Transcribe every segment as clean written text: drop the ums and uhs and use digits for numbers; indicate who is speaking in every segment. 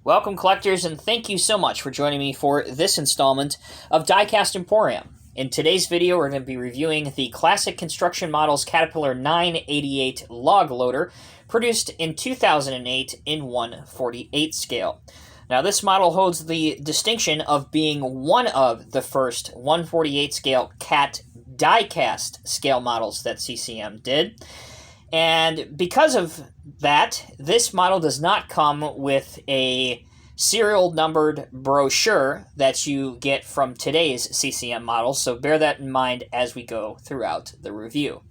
Speaker 1: Welcome, collectors, and thank you so much for joining me for this installment of Diecast Emporium. In today's video, we're going to be reviewing the Classic Construction Models Caterpillar 988 log loader, produced in 2008 in 1/48 scale. Now, this model holds the distinction of being one of the first 1/48 scale CAT diecast scale models that CCM did. And because of that, this model does not come with a serial numbered brochure that you get from today's CCM models, so bear that in mind as we go throughout the review.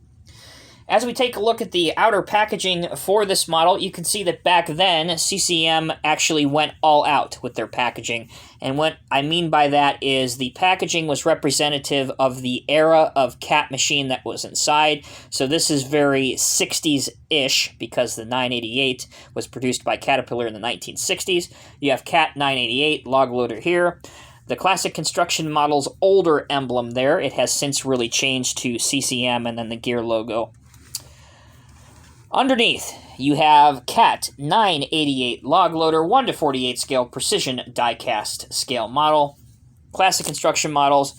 Speaker 1: As we take a look at the outer packaging for this model, you can see that back then, CCM actually went all out with their packaging. And what I mean by that is the packaging was representative of the era of CAT machine that was inside. So this is very 60s-ish because the 988 was produced by Caterpillar in the 1960s. You have CAT 988 log loader here. The Classic Construction Model's older emblem there, it has since really changed to CCM and then the gear logo. Underneath, you have CAT 988 log loader 1/48 scale precision diecast scale model. Classic Construction Models.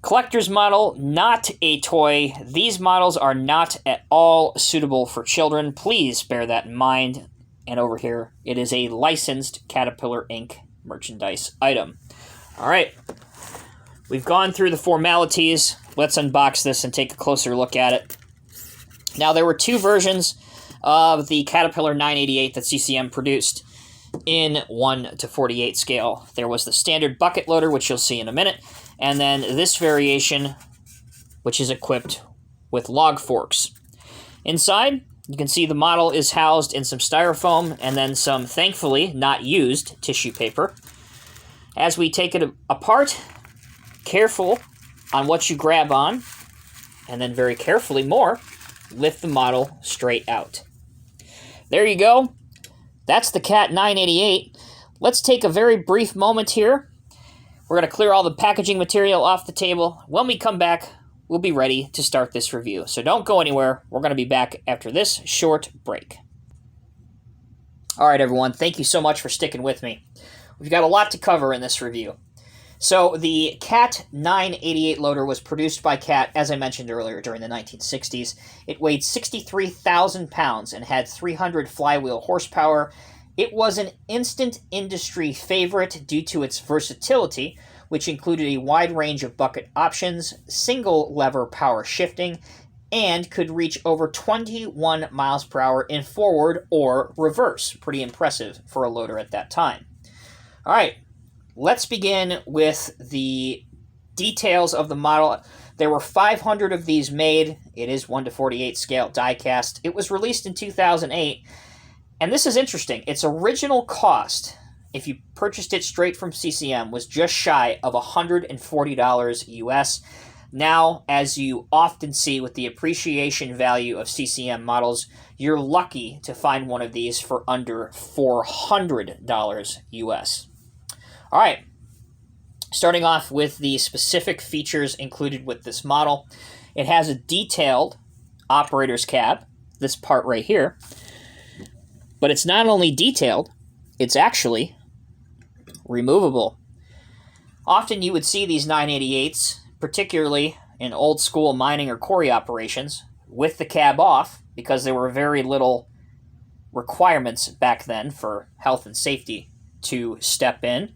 Speaker 1: Collector's model, not a toy. These models are not at all suitable for children. Please bear that in mind. And over here, it is a licensed Caterpillar Inc. merchandise item. All right, we've gone through the formalities. Let's unbox this and take a closer look at it. Now, there were two versions of the Caterpillar 988 that CCM produced in 1/48 scale. There was the standard bucket loader, which you'll see in a minute, and then this variation, which is equipped with log forks. Inside, you can see the model is housed in some styrofoam and then some, thankfully, not used tissue paper. As we take it apart, careful on what you grab on, and then very carefully more, lift the model straight out. There you go. That's the CAT 988. Let's take a very brief moment here. We're going to clear all the packaging material off the table. When we come back, we'll be ready to start this review. So don't go anywhere. We're going to be back after this short break. All right, everyone. Thank you so much for sticking with me. We've got a lot to cover in this review. So the CAT 988 loader was produced by CAT, as I mentioned earlier, during the 1960s. It weighed 63,000 pounds and had 300 flywheel horsepower. It was an instant industry favorite due to its versatility, which included a wide range of bucket options, single lever power shifting, and could reach over 21 miles per hour in forward or reverse. Pretty impressive for a loader at that time. All right. Let's begin with the details of the model. There were 500 of these made. It is 1/48 scale diecast. It was released in 2008. And this is interesting. Its original cost, if you purchased it straight from CCM, was just shy of $140 US. Now, as you often see with the appreciation value of CCM models, you're lucky to find one of these for under $400 US. All right, starting off with the specific features included with this model. It has a detailed operator's cab, this part right here, but it's not only detailed, it's actually removable. Often you would see these 988s, particularly in old school mining or quarry operations, with the cab off because there were very little requirements back then for health and safety to step in.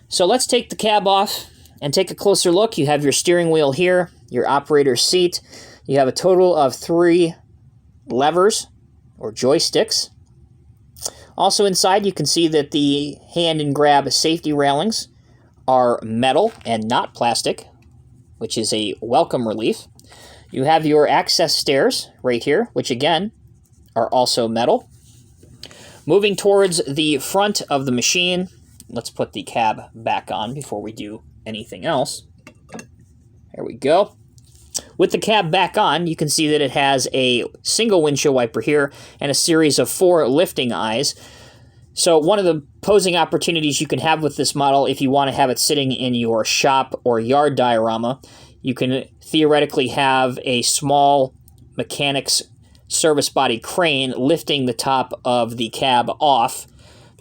Speaker 1: So let's take the cab off and take a closer look. You have your steering wheel here, your operator's seat. You have a total of 3 levers or joysticks. Also inside, you can see that the hand and grab safety railings are metal and not plastic, which is a welcome relief. You have your access stairs right here, which again are also metal. Moving towards the front of the machine, let's put the cab back on before we do anything else. There we go. With the cab back on, you can see that it has a single windshield wiper here and a series of 4 lifting eyes. So one of the posing opportunities you can have with this model, if you want to have it sitting in your shop or yard diorama, you can theoretically have a small mechanic's service body crane lifting the top of the cab off,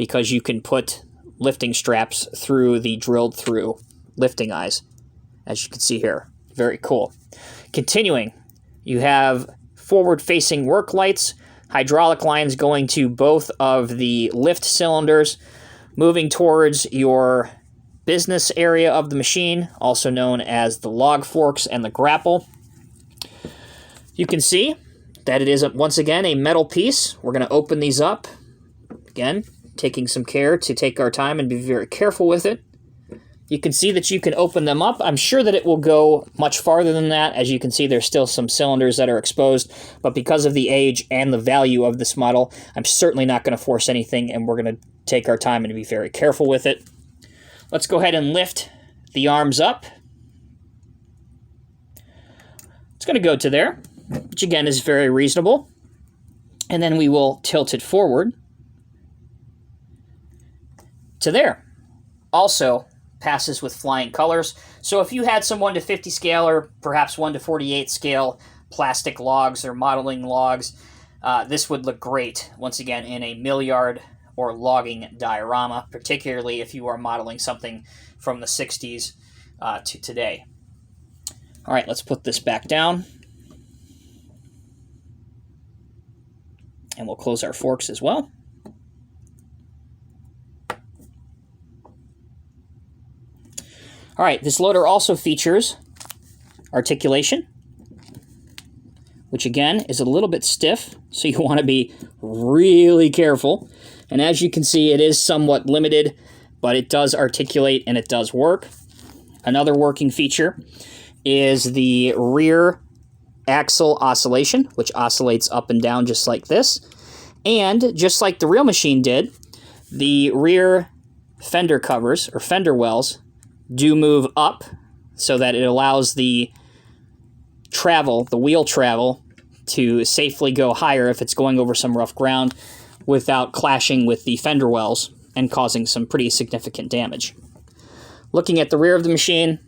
Speaker 1: because you can put lifting straps through the drilled through lifting eyes, as you can see here. Very cool. Continuing, you have forward-facing work lights, hydraulic lines going to both of the lift cylinders, moving towards your business area of the machine, also known as the log forks and the grapple. You can see that it is, once again, a metal piece. We're going to open these up. Again, taking some care to take our time and be very careful with it. You can see that you can open them up. I'm sure that it will go much farther than that. As you can see, there's still some cylinders that are exposed, but because of the age and the value of this model, I'm certainly not going to force anything, and we're going to take our time and be very careful with it. Let's go ahead and lift the arms up. It's going to go to there, which again is very reasonable. And then we will tilt it forward to there. Also passes with flying colors. So if you had some 1:50 scale or perhaps 1:48 scale plastic logs or modeling logs, this would look great, once again, in a mill yard or logging diorama, particularly if you are modeling something from the 60s to today. All right, let's put this back down. And we'll close our forks as well. All right, this loader also features articulation, which again is a little bit stiff, so you want to be really careful. And as you can see, it is somewhat limited, but it does articulate and it does work. Another working feature is the rear axle oscillation, which oscillates up and down just like this. And just like the real machine did, the rear fender covers, or fender wells, do move up so that it allows the travel, the wheel travel, to safely go higher if it's going over some rough ground without clashing with the fender wells and causing some pretty significant damage. Looking at the rear of the machine,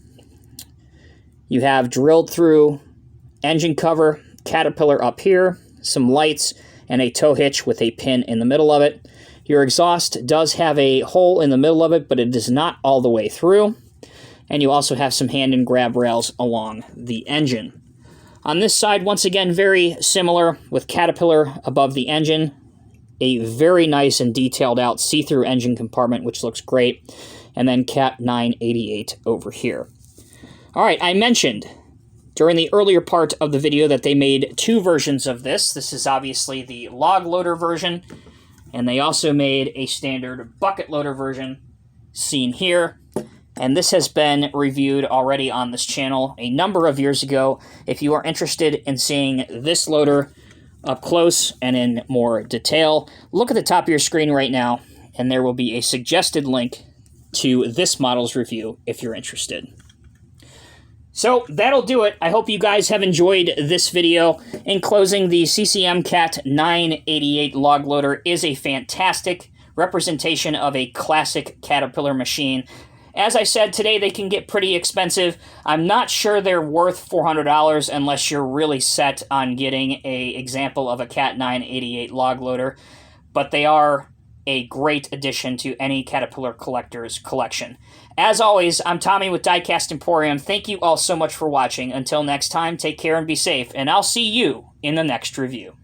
Speaker 1: you have drilled through engine cover, caterpillar up here, some lights, and a tow hitch with a pin in the middle of it. Your exhaust does have a hole in the middle of it, but it is not all the way through. And you also have some hand and grab rails along the engine. On this side, once again, very similar with caterpillar above the engine. A very nice and detailed out see-through engine compartment, which looks great. And then Cat 988 over here. All right, I mentioned during the earlier part of the video that they made two versions of this. This is obviously the log loader version, and they also made a standard bucket loader version seen here. And this has been reviewed already on this channel a number of years ago. If you are interested in seeing this loader up close and in more detail, look at the top of your screen right now, and there will be a suggested link to this model's review if you're interested. So that'll do it. I hope you guys have enjoyed this video. In closing, the CCM Cat 988 log loader is a fantastic representation of a classic Caterpillar machine. As I said, today they can get pretty expensive. I'm not sure they're worth $400 unless you're really set on getting an example of a Cat 988 log loader, but they are a great addition to any Caterpillar collector's collection. As always, I'm Tommy with Diecast Emporium. Thank you all so much for watching. Until next time, take care and be safe, and I'll see you in the next review.